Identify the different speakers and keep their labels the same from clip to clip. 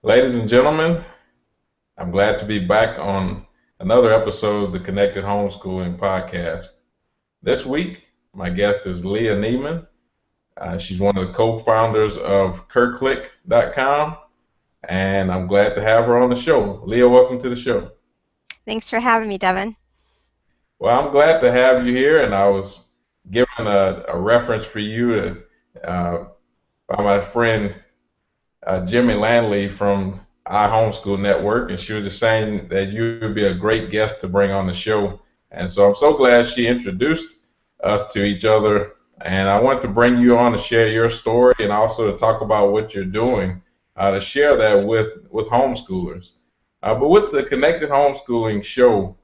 Speaker 1: Ladies and gentlemen, I'm glad to be back on another episode of the Connected Homeschooling Podcast. This week, my guest is Leah Nieman. She's one of the co-founders of Kirklick.com, and I'm glad to have her on the show. Leah, welcome to the show.
Speaker 2: Thanks for having me, Devin.
Speaker 1: Well, I'm glad to have you here, and I was given a reference for you by my friend Jimmy Landley from our Homeschool Network, and she was just saying that you would be a great guest to bring on the show. And so I'm so glad she introduced us to each other. And I want to bring you on to share your story and also to talk about what you're doing to share that with homeschoolers. But with the Connected Homeschooling show,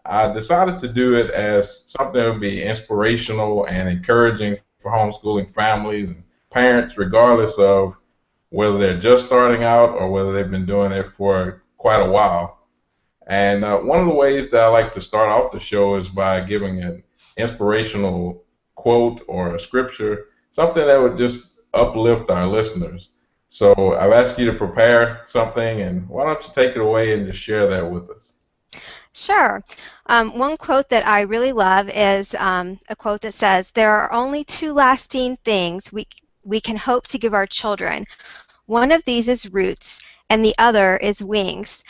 Speaker 1: I decided to do it as something that would be inspirational and encouraging for homeschooling families and parents, regardless of whether they're just starting out or whether they've been doing it for quite a while. And one of the ways that I like to start off the show is by giving an inspirational quote or a scripture, something that would just uplift our listeners. So I've asked you to prepare something, and why don't you take it away and just share that with us?
Speaker 2: Sure. One quote that I really love is a quote that says, "There are only two lasting things we can hope to give our children. One of these is roots, and the other is wings."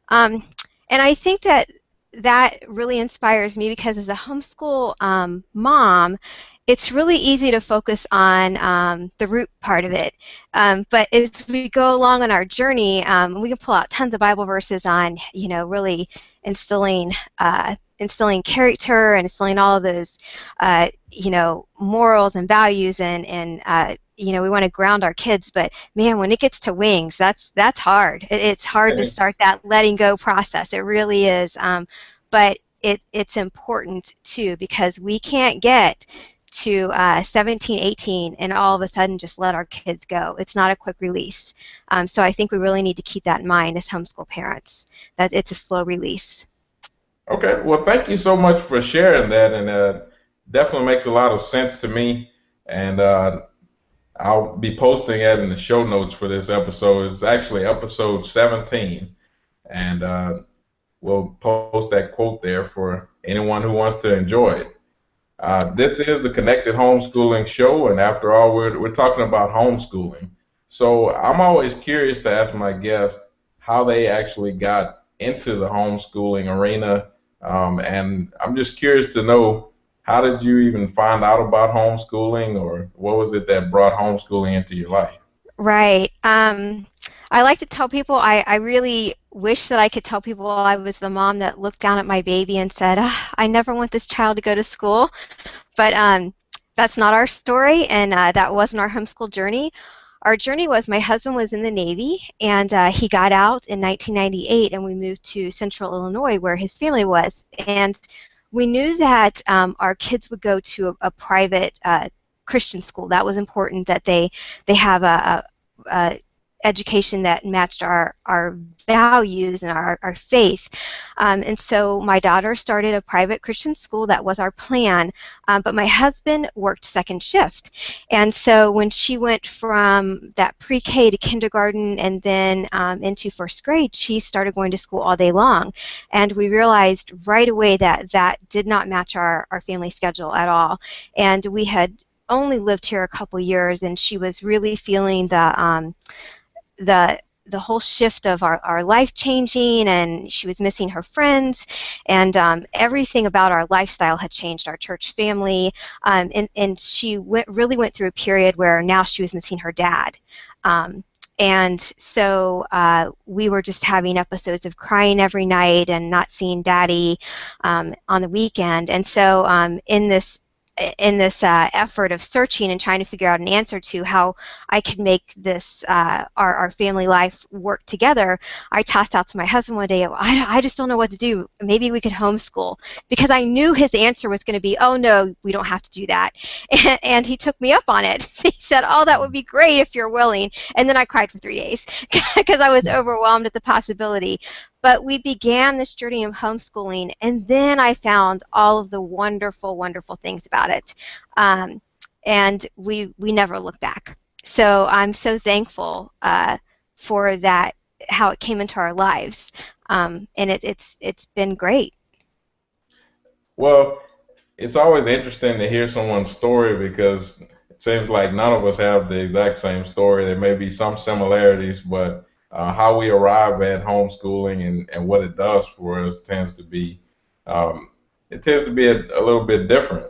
Speaker 2: Um, and I think that that really inspires me because as a homeschool mom, it's really easy to focus on the root part of it. But as we go along on our journey, we can pull out tons of Bible verses on, really instilling instilling character and instilling all of those, morals and values and we want to ground our kids. But man, when it gets to wings, that's hard. It's hard to start that letting go process. It really is. But it's important too because we can't get to 17, 18, and all of a sudden just let our kids go. It's not a quick release. So I think we really need to keep that in mind as homeschool parents, that it's a slow release.
Speaker 1: Okay, well, thank you so much for sharing that, and definitely makes a lot of sense to me. And I'll be posting it in the show notes for this episode. It's actually episode 17, and we'll post that quote there for anyone who wants to enjoy it. This is the Connected Homeschooling Show, and after all, we're talking about homeschooling. So I'm always curious to ask my guests how they actually got into the homeschooling arena, and I'm just curious to know how did you even find out about homeschooling, or what was it that brought homeschooling into your life?
Speaker 2: Right. I like to tell people I really wish that I could tell people I was the mom that looked down at my baby and said, "Ah, I never want this child to go to school." But that's not our story, and that wasn't our homeschool journey. Our journey was my husband was in the Navy, and he got out in 1998, and we moved to Central Illinois where his family was. And we knew that our kids would go to a private Christian school. That was important that they have a education that matched our values and our faith. And so my daughter started a private Christian school. That was our plan. But my husband worked second shift. And so when she went from that pre-K to kindergarten and then into first grade, she started going to school all day long. And we realized right away that that did not match our family schedule at all. And we had only lived here a couple years, and she was really feeling the the whole shift of our life changing, and she was missing her friends, and everything about our lifestyle had changed, our church family, and she really went through a period where now she was missing her dad. And so we were just having episodes of crying every night and not seeing Daddy on the weekend. And so in this effort of searching and trying to figure out an answer to how I could make this our family life work together, I tossed out to my husband one day, I just don't know what to do. Maybe we could homeschool, because I knew his answer was going to be, oh no, we don't have to do that. And he took me up on it. He said, oh, that would be great if you're willing. And then I cried for 3 days because I was overwhelmed at the possibility. But we began this journey of homeschooling, and then I found all of the wonderful, wonderful things about it. And we never looked back. So I'm so thankful for that how it came into our lives, and it's been great.
Speaker 1: Well, it's always interesting to hear someone's story because it seems like none of us have the exact same story. There may be some similarities, but how we arrive at homeschooling and what it does for us um, tends to be a little bit different.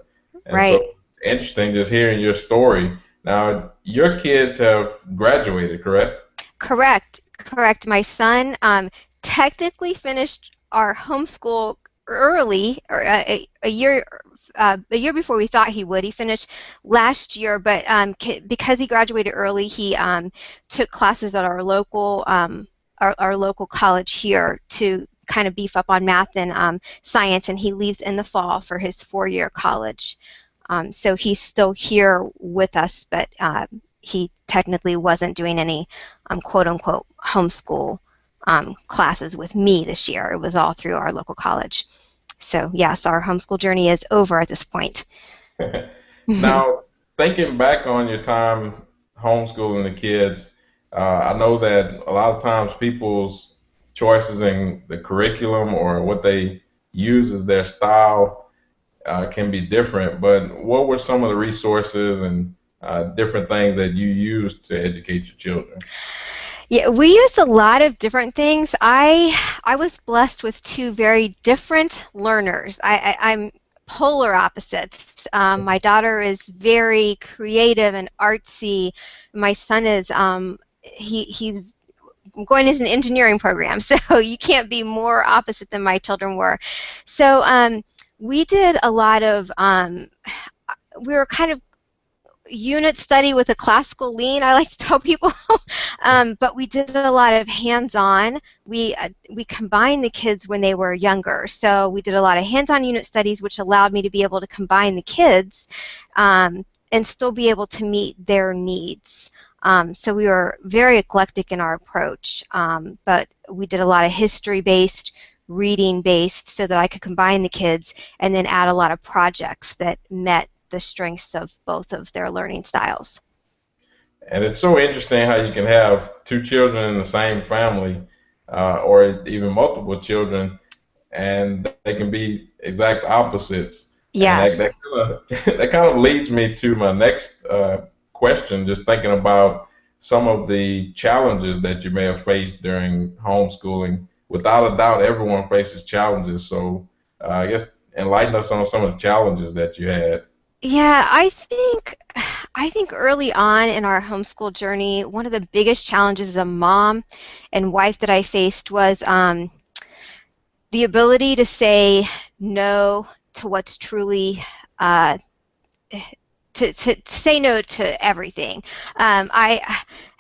Speaker 1: And so
Speaker 2: Right.
Speaker 1: it's interesting just hearing your story. Now, your kids have graduated, correct?
Speaker 2: Correct, correct. My son technically finished our homeschool early, or a year before we thought he would. He finished last year, but because he graduated early, he took classes at our local college here to kind of beef up on math and science, and he leaves in the fall for his four-year college. So he's still here with us, but he technically wasn't doing any quote unquote homeschool classes with me this year. It was all through our local college. So yes, our homeschool journey is over at this point.
Speaker 1: Now, thinking back on your time homeschooling the kids, I know that a lot of times people's choices in the curriculum or what they use as their style can be different. But what were some of the resources and different things that you used to educate your children?
Speaker 2: Yeah, we used a lot of different things. I was blessed with two very different learners. I'm polar opposites. My daughter is very creative and artsy. My son is he's going as an engineering program, so you can't be more opposite than my children were. So we did a lot of we were kind of unit study with a classical lean, I like to tell people. But we did a lot of hands-on. We combined the kids when they were younger, so we did a lot of hands-on unit studies, which allowed me to be able to combine the kids and still be able to meet their needs. So we were very eclectic in our approach, but we did a lot of history-based, reading-based, so that I could combine the kids and then add a lot of projects that met the strengths of both of their learning styles.
Speaker 1: And it's so interesting how you can have two children in the same family, or even multiple children, and they can be exact opposites. And that
Speaker 2: Yes.
Speaker 1: kind of that kind of leads me to my next question. Just thinking about some of the challenges that you may have faced during homeschooling. Without a doubt, everyone faces challenges. So I guess enlighten us on some of the challenges that you had.
Speaker 2: Yeah, I think early on in our homeschool journey, one of the biggest challenges as a mom and wife that I faced was the ability to say no to what's truly uh, to say no to everything. I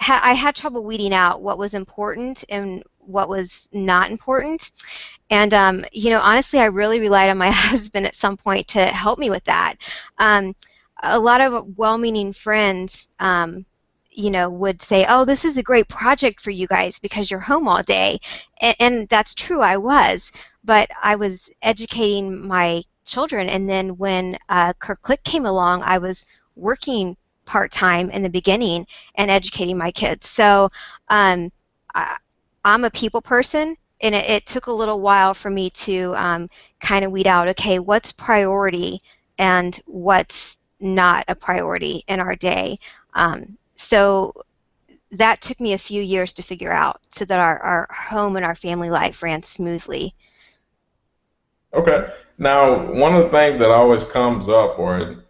Speaker 2: had trouble weeding out what was important and what was not important. And honestly, I really relied on my husband at some point to help me with that. Um, a lot of well-meaning friends, would say, "Oh, this is a great project for you guys because you're home all day," and that's true. I was, but I was educating my children, and then when Click came along, I was working part-time in the beginning and educating my kids. So um, I, I'm a people person, and it took a little while for me to kind of weed out, okay, what's priority and what's not a priority in our day. So that took me a few years to figure out so that our home and our family life ran smoothly.
Speaker 1: Okay. Now, one of the things that always comes up, or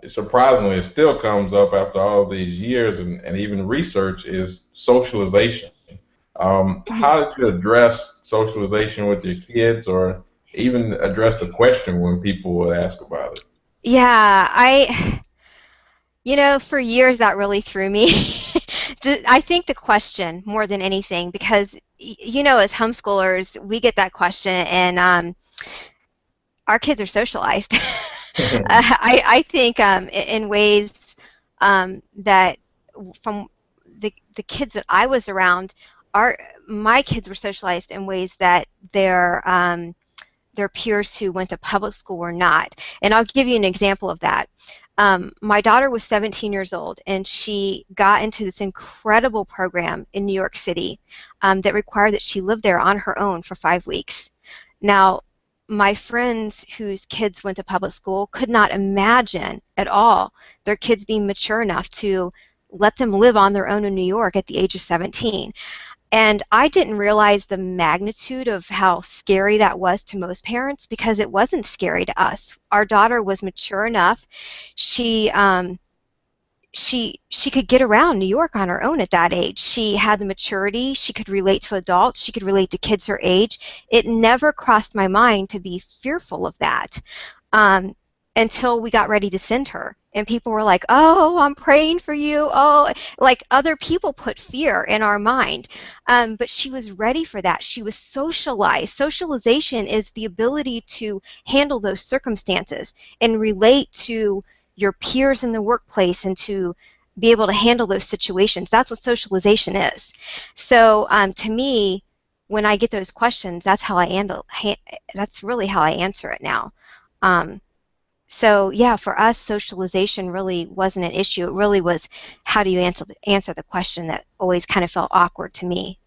Speaker 1: surprisingly, it still comes up after all these years and even research, is socialization.
Speaker 2: Mhm.
Speaker 1: How did you address socialization with your kids, or even address the question when people would ask about it?
Speaker 2: Yeah, for years that really threw me. I think the question more than anything, because, as homeschoolers, we get that question, and our kids are socialized. I think in ways that from the kids that I was around, our my kids were socialized in ways that their peers who went to public school were not. And I'll give you an example of that. My daughter was 17 years old, and she got into this incredible program in New York City that required that she live there on her own for 5 weeks. Now, my friends whose kids went to public school could not imagine at all their kids being mature enough to let them live on their own in New York at the age of 17. And I didn't realize the magnitude of how scary that was to most parents, because it wasn't scary to us. Our daughter was mature enough. She she could get around New York on her own at that age. She had the maturity. She could relate to adults. She could relate to kids her age. It never crossed my mind to be fearful of that um, until we got ready to send her. And people were like, "Oh, I'm praying for you." Oh, like other people put fear in our mind. But she was ready for that. She was socialized. Socialization is the ability to handle those circumstances and relate to your peers in the workplace and to be able to handle those situations. That's what socialization is. So to me, when I get those questions, that's how I handle. That's really how I answer it now. Um, so yeah, for us, socialization really wasn't an issue. It really was, how do you answer the question that always kind of felt awkward to me.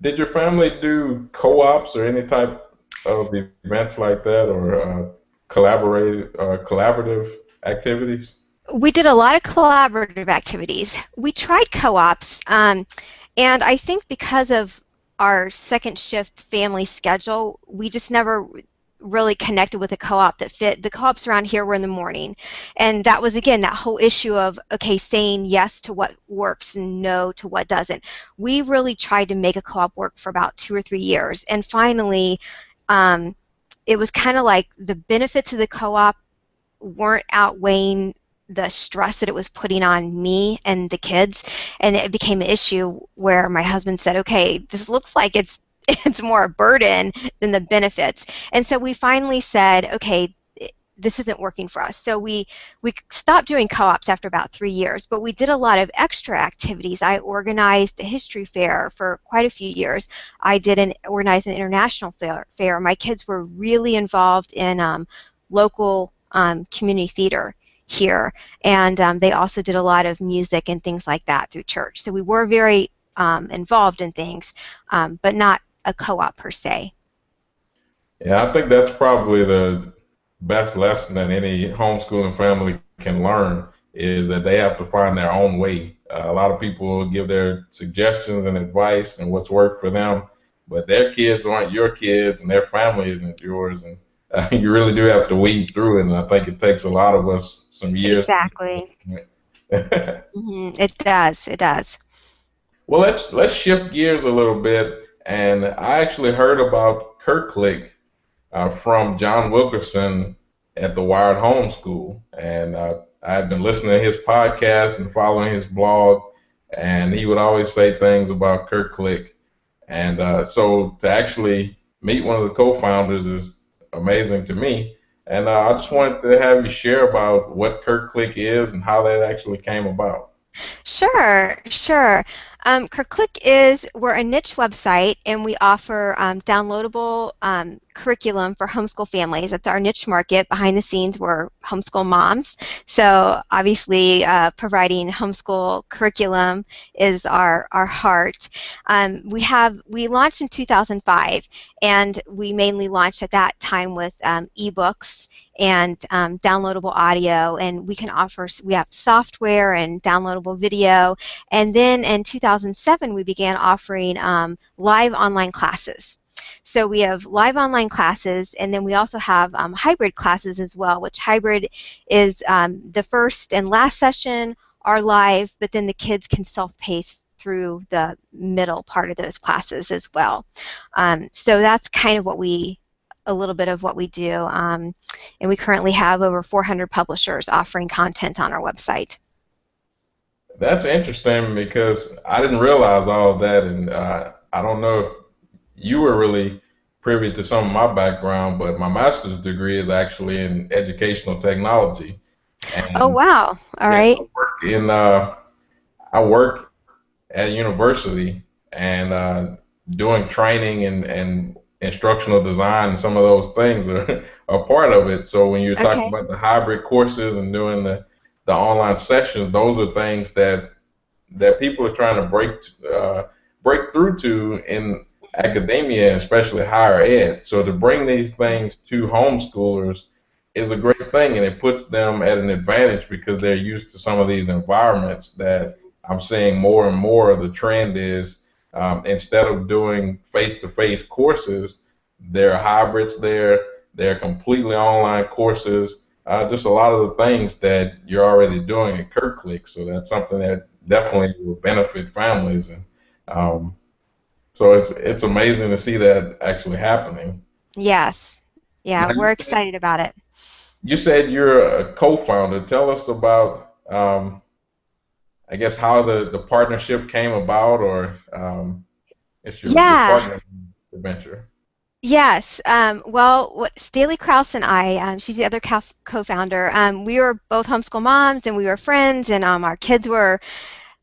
Speaker 1: Did your family do co-ops or any type of events like that, or collaborative activities?
Speaker 2: We did a lot of collaborative activities. We tried co-ops, and I think because of our second shift family schedule, we just never really connected with a co-op that fit. The co-ops around here were in the morning, and that was, again, that whole issue of, okay, saying yes to what works and no to what doesn't. We really tried to make a co-op work for about 2 or 3 years, and finally it was kind of like the benefits of the co-op weren't outweighing the stress that it was putting on me and the kids, and it became an issue where my husband said, okay, this looks like it's more a burden than the benefits. And so we finally said, okay, this isn't working for us. So we stopped doing co-ops after about 3 years, but we did a lot of extra activities. I organized a history fair for quite a few years. I organized an international fair. My kids were really involved in local community theater here, and they also did a lot of music and things like that through church. So we were very involved in things, but not a co-op per se.
Speaker 1: Yeah, I think that's probably the best lesson that any homeschooling family can learn is that they have to find their own way. A lot of people will give their suggestions and advice and what's worked for them, but their kids aren't your kids and their family isn't yours. And you really do have to weed through it. And I think it takes a lot of us some years to get to
Speaker 2: Exactly.
Speaker 1: that point.
Speaker 2: It does. It does.
Speaker 1: Well, let's shift gears a little bit. And I actually heard about Kirklick from John Wilkerson at the Wired Homeschool. And I had been listening to his podcast and following his blog, and he would always say things about Kirklick. And so to actually meet one of the co-founders is amazing to me. And I just wanted to have you share about what Kirklick is and how that actually came about.
Speaker 2: Sure, sure. We're a niche website, and we offer downloadable curriculum for homeschool families. That's our niche market. Behind the scenes, we're homeschool moms. So obviously, providing homeschool curriculum is our heart. We launched in 2005, and we mainly launched at that time with ebooks and downloadable audio, and we have software and downloadable video. And then in 2007, we began offering live online classes. So we have live online classes, and then we also have hybrid classes as well, which hybrid is the first and last session are live, but then the kids can self-pace through the middle part of those classes as well. So that's kind of a little bit of what we do. And we currently have over 400 publishers offering content on our website.
Speaker 1: That's interesting because I didn't realize all of that, and I don't know if you were really privy to some of my background, but my master's degree is actually in educational technology,
Speaker 2: Oh,
Speaker 1: and
Speaker 2: wow. All
Speaker 1: yeah,
Speaker 2: right.
Speaker 1: I work at a university and doing training and instructional design and some of those things are, are part of it. So when you're talking
Speaker 2: Okay.
Speaker 1: about the hybrid courses and doing the online sessions, those are things that people are trying to break through to in academia, especially higher ed. So to bring these things to homeschoolers is a great thing, and it puts them at an advantage because they're used to some of these environments that I'm seeing more and more. The trend is instead of doing face-to-face courses, there are hybrids there. They're completely online courses. Just a lot of the things that you're already doing at KirkClick. So that's something that definitely will benefit families, and so it's amazing to see that actually happening.
Speaker 2: Yes.
Speaker 1: Now,
Speaker 2: Yeah, we're excited about it.
Speaker 1: you said you're a co-founder. Tell us about, I guess, how the partnership came about, or it's your
Speaker 2: Yeah.
Speaker 1: partner in the venture.
Speaker 2: Yes. Well, what Staley Krause and I, she's the other co-founder, we were both homeschool moms and we were friends, and our kids were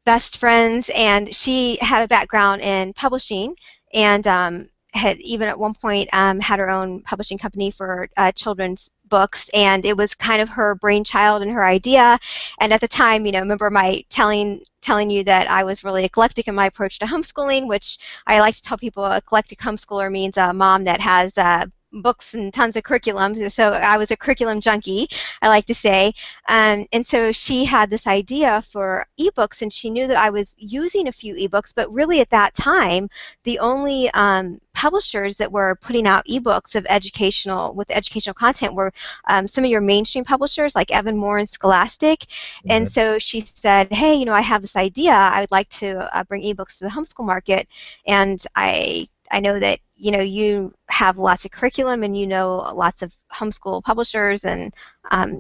Speaker 2: best friends, and she had a background in publishing and had even at one point had her own publishing company for children's books, and it was kind of her brainchild and her idea. And at the time, remember my telling you that I was really eclectic in my approach to homeschooling, which I like to tell people eclectic homeschooler means a mom that has books and tons of curriculum. So I was a curriculum junkie, I like to say. And so she had this idea for ebooks, and she knew that I was using a few ebooks, but really at that time, the only publishers that were putting out ebooks of educational content were some of your mainstream publishers like Evan Moore and Scholastic. And
Speaker 1: Mhm.
Speaker 2: so she said, hey, I have this idea. I would like to bring ebooks to the homeschool market, and I know that you have lots of curriculum and lots of homeschool publishers and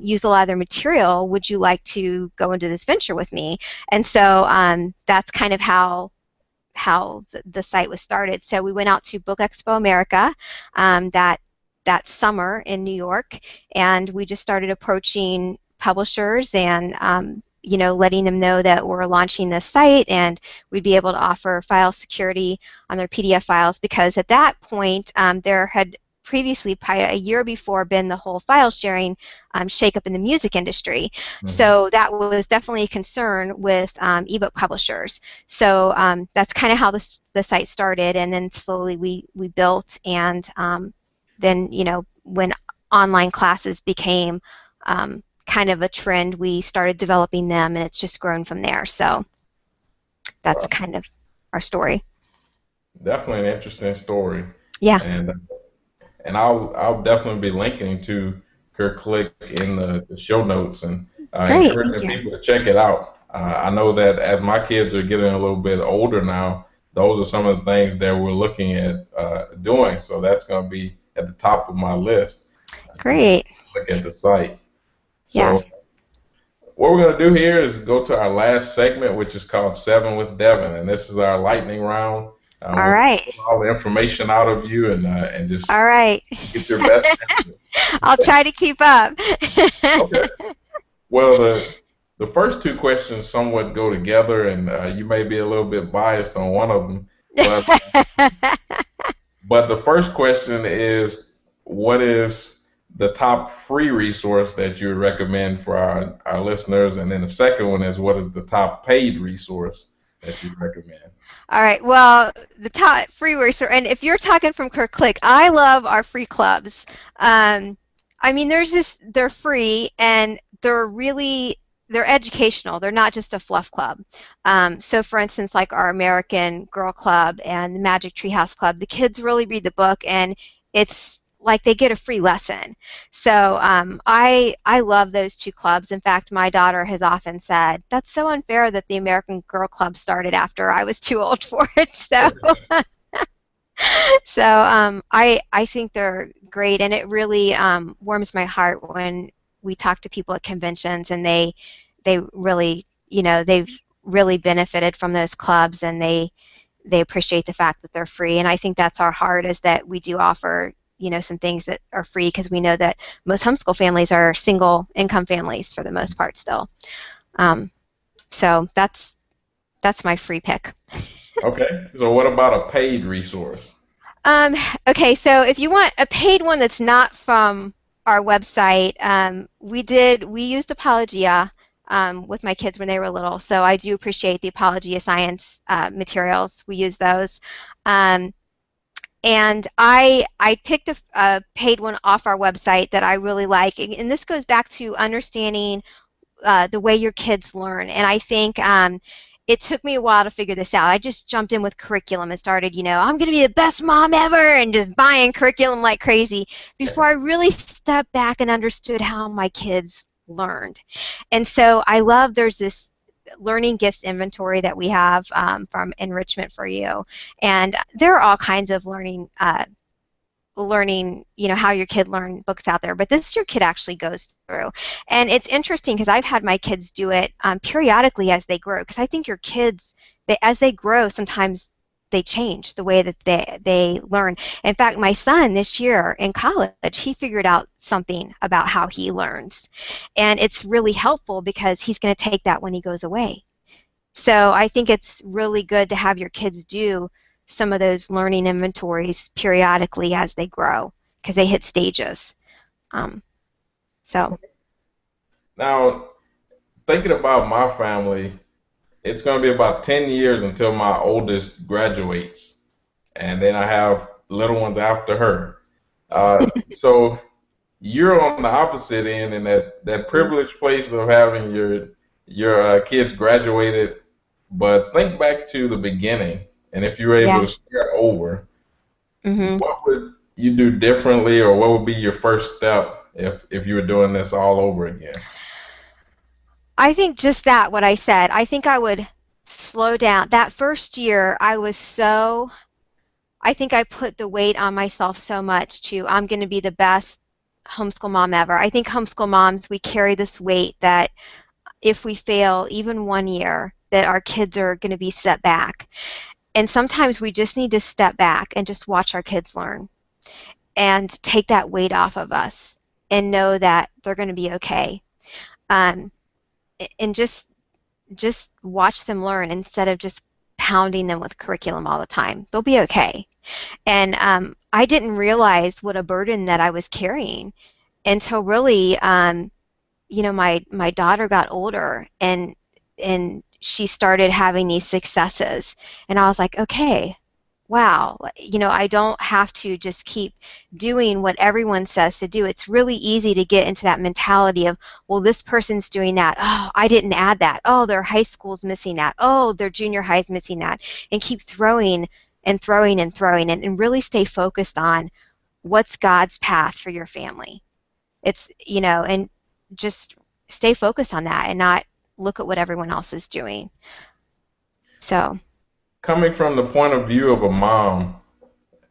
Speaker 2: use a lot of their material. Would you like to go into this venture with me? And so that's kind of how the site was started. So we went out to Book Expo America that summer in New York, and we just started approaching publishers and letting them know that we're launching this site and we'd be able to offer file security on their PDF files, because at that point there had previously, probably a year before, been the whole file sharing shakeup in the music industry.
Speaker 1: Mhm.
Speaker 2: So that was definitely a concern with ebook publishers. So that's kind of how the site started, and then slowly we built, and then when online classes became kind of a trend, we started developing them, and it's just grown from there. So that's
Speaker 1: Wow.
Speaker 2: kind of our story.
Speaker 1: Definitely an interesting story,
Speaker 2: Yeah,
Speaker 1: and I'll definitely be linking to KirkClick in the show notes, and
Speaker 2: great. Thank
Speaker 1: encouraging
Speaker 2: you.
Speaker 1: people to check it out. I know that as my kids are getting a little bit older now, those are some of the things that we're looking at doing. So that's going to be at the top of my list to
Speaker 2: Great.
Speaker 1: look at the site.
Speaker 2: Yeah.
Speaker 1: So what we're going to do here is go to our last segment, which is called Seven with Devin, and this is our lightning round.
Speaker 2: All
Speaker 1: We'll
Speaker 2: right.
Speaker 1: pull all the information out of you and
Speaker 2: All
Speaker 1: just
Speaker 2: right.
Speaker 1: get your best answer.
Speaker 2: I'll try to keep up.
Speaker 1: Okay. Well, the first two questions somewhat go together, and you may be a little bit biased on one of them, but the first question is, what is the top free resource that you would recommend for our listeners? And then the second one is, what is the top paid resource that you recommend?
Speaker 2: All right. Well, the top free resource, and if you're talking from KirkClick, I love our free clubs. Um, I mean, they're free and they're educational. They're not just a fluff club. So, for instance, like our American Girl Club and the Magic Treehouse Club, the kids really read the book, and it's like they get a free lesson. So I love those two clubs. In fact, my daughter has often said, that's so unfair that the American Girl Club started after I was too old for it. So I think they're great, and it really warms my heart when we talk to people at conventions, and they really, they've really benefited from those clubs, and they appreciate the fact that they're free. And I think that's our heart, is that we do offer some things that are free, because we know that most homeschool families are single income families for the most part still. Um, so that's my free pick.
Speaker 1: Okay. So what about a paid resource?
Speaker 2: Um, okay, so if you want a paid one that's not from our website, we used Apologia with my kids when they were little, so I do appreciate the Apologia Science materials. We use those. Um, and I picked a paid one off our website that I really like, and this goes back to understanding the way your kids learn. And I think it took me a while to figure this out. I just jumped in with curriculum and started, I'm going to be the best mom ever and just buying curriculum like crazy before I really stepped back and understood how my kids learned. And so I love there's this learning gifts inventory that we have from Enrichment for You. And there are all kinds of learning, how your kid learn books out there, but this your kid actually goes through. And it's interesting because I've had my kids do it periodically as they grow, because I think your kids, as they grow, sometimes they change the way that they learn. In fact, my son this year in college, he figured out something about how he learns. And it's really helpful because he's going to take that when he goes away. So I think it's really good to have your kids do some of those learning inventories periodically as they grow because they hit stages. Um, so
Speaker 1: Now, thinking about my family, it's going to be about 10 years until my oldest graduates, and then I have little ones after her. So you're on the opposite end in that privileged place of having your kids graduated. But think back to the beginning, and if you were able
Speaker 2: yeah.
Speaker 1: to start over,
Speaker 2: hmm
Speaker 1: what would you do differently, or what would be your first step if you were doing this all over again?
Speaker 2: I think just that, what I said, I think I would slow down. That first year, I think I put the weight on myself so much I'm going to be the best homeschool mom ever. I think homeschool moms, we carry this weight that if we fail even one year, that our kids are going to be set back. And sometimes we just need to step back and just watch our kids learn and take that weight off of us and know that they're going to be okay. Um, and just watch them learn instead of just pounding them with curriculum all the time. They'll be okay. And I didn't realize what a burden that I was carrying until really, my daughter got older and she started having these successes, and I was like, okay, wow, I don't have to just keep doing what everyone says to do. It's really easy to get into that mentality of, well, this person's doing that. Oh, I didn't add that. Oh, their high school's missing that. Oh, their junior high's missing that. And keep throwing and throwing and throwing and really stay focused on what's God's path for your family. And just stay focused on that and not look at what everyone else is doing. So.
Speaker 1: Coming from the point of view of a mom,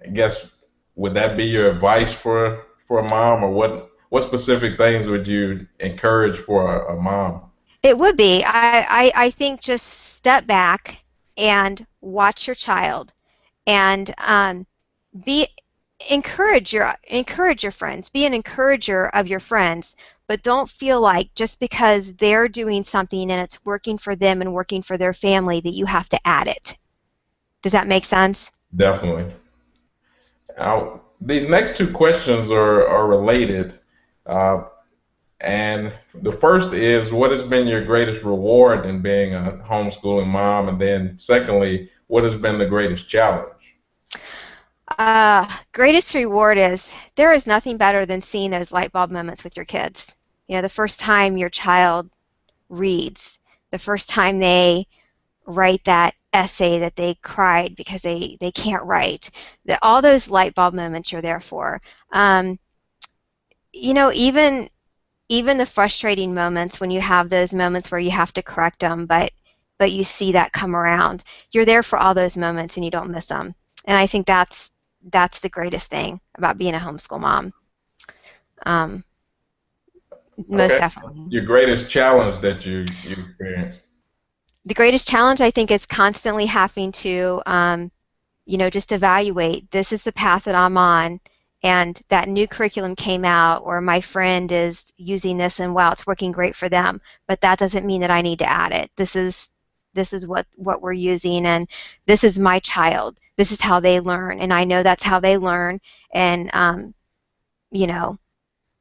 Speaker 1: I guess would that be your advice for a mom, or what specific things would you encourage for a mom?
Speaker 2: It would be. I think just step back and watch your child and be encourage your friends. Be an encourager of your friends, but don't feel like just because they're doing something and it's working for them and working for their family that you have to add it. Does that make sense?
Speaker 1: Definitely. Now, these next two questions are related. Uh, and the first is, what has been your greatest reward in being a homeschooling mom? And then secondly, what has been the greatest challenge?
Speaker 2: Greatest reward is there is nothing better than seeing those light bulb moments with your kids. The first time your child reads, the first time they write that essay that they cried because they can't write. All those light bulb moments you're there for. Even the frustrating moments when you have those moments where you have to correct them, but you see that come around. You're there for all those moments and you don't miss them. And I think that's the greatest thing about being a homeschool mom. Um, Most
Speaker 1: Okay.
Speaker 2: definitely.
Speaker 1: Your greatest challenge that you experienced.
Speaker 2: The greatest challenge, I think, is constantly having to, just evaluate, this is the path that I'm on, and that new curriculum came out, or my friend is using this and wow, it's working great for them, but that doesn't mean that I need to add it. this is what we're using, and this is my child. This is how they learn, and I know that's how they learn. And you know,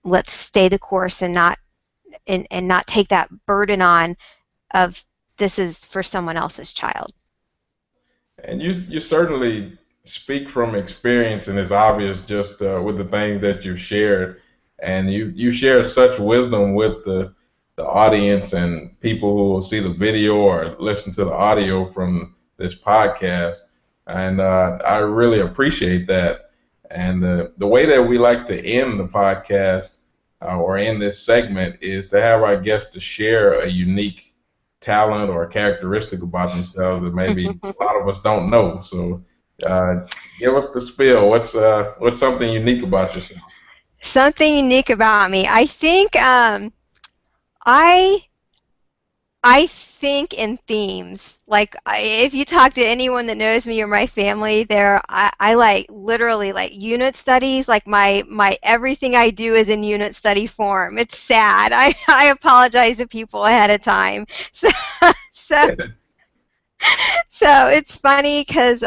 Speaker 2: let's stay the course and not take that burden on of this is for someone else's child.
Speaker 1: And you certainly speak from experience, and it's obvious just with the things that you've shared. And you share such wisdom with the audience and people who will see the video or listen to the audio from this podcast. And I really appreciate that. And the way that we like to end the podcast or end this segment is to have our guests to share a unique talent or a characteristic about themselves that maybe a lot of us don't know. So uh, give us the spiel. What's something unique about yourself?
Speaker 2: Something unique about me. I I think in themes. Like if you talk to anyone that knows me or my family, I like literally like unit studies. Like my everything I do is in unit study form. It's sad. I apologize to people ahead of time. So so so it's funny because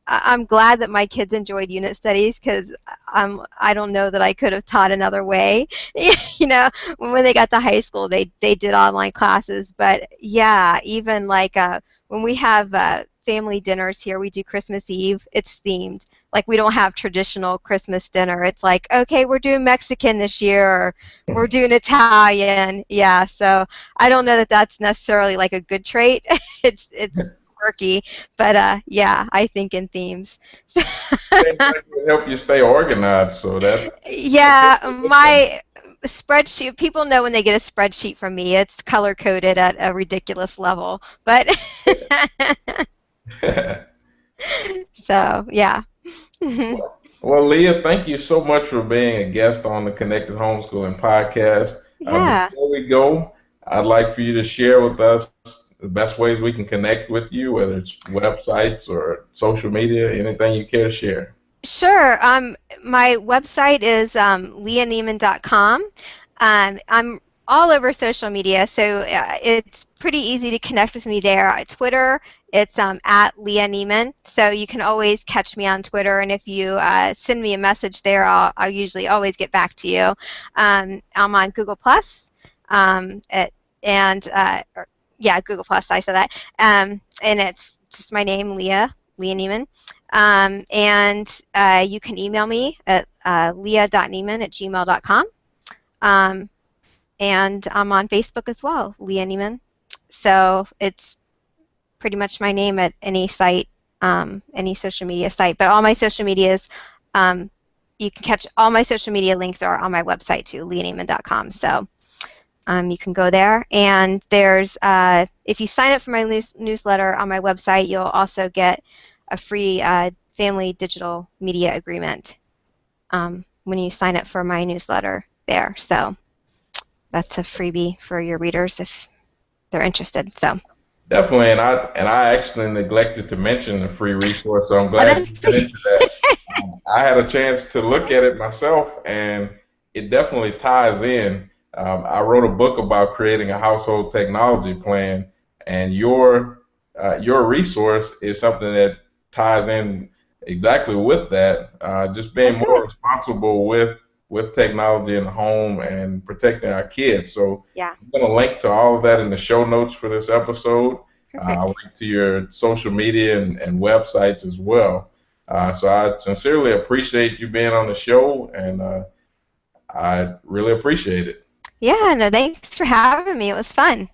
Speaker 2: I'm glad that my kids enjoyed unit studies because I don't know that I could have taught another way. You know, when they got to high school, they did online classes, but yeah, even like when we have family dinners here, we do Christmas Eve. It's themed. Like we don't have traditional Christmas dinner. It's like, okay, we're doing Mexican this year, or we're doing Italian. Yeah, so I don't know that that's necessarily like a good trait. It's quirky, but yeah, I think in themes.
Speaker 1: Seems like it would help you stay organized. So that's
Speaker 2: Yeah,
Speaker 1: definitely a good
Speaker 2: my spreadsheet, people know when they get a spreadsheet from me, it's color coded at a ridiculous level. But
Speaker 1: thing.
Speaker 2: so, yeah.
Speaker 1: Well, Leah, thank you so much for being a guest on the Connected Homeschooling podcast.
Speaker 2: Yeah.
Speaker 1: Before we go, I'd like for you to share with us the best ways we can connect with you, whether it's websites or social media, anything you care to share.
Speaker 2: Sure. My website is leahnieman.com. I'm all over social media, so it's pretty easy to connect with me there. Twitter, it's at Leah Nieman, so you can always catch me on Twitter, and if you send me a message there, I'll usually always get back to you. I'm on Google Plus, at, and yeah, Google Plus. I said that, and it's just my name, Leah Nieman. And you can email me at leah.nieman@gmail.com. Um, and I'm on Facebook as well, Leah Nieman. So it's pretty much my name at any site, any social media site. But all my social medias, um, you can catch all my social media links are on my website too, leahnieman.com. So you can go there. And there's, if you sign up for my newsletter on my website, you'll also get a free family digital media agreement when you sign up for my newsletter there. So that's a freebie for your readers if they're interested. So
Speaker 1: Definitely, and I actually neglected to mention the free resource, so I'm
Speaker 2: oh,
Speaker 1: glad you went into that. I had a chance to look at it myself, and it definitely ties in. I wrote a book about creating a household technology plan, and your resource is something that ties in exactly with that. Just being more
Speaker 2: good.
Speaker 1: responsible with technology in the home and protecting our kids. So
Speaker 2: Yeah,
Speaker 1: I'm going to link to all of that in the show notes for this episode. I'll
Speaker 2: perfect.
Speaker 1: link to your social media and websites as well. So I sincerely appreciate you being on the show, and I really appreciate it.
Speaker 2: Yeah, no, thanks for having me. It was fun.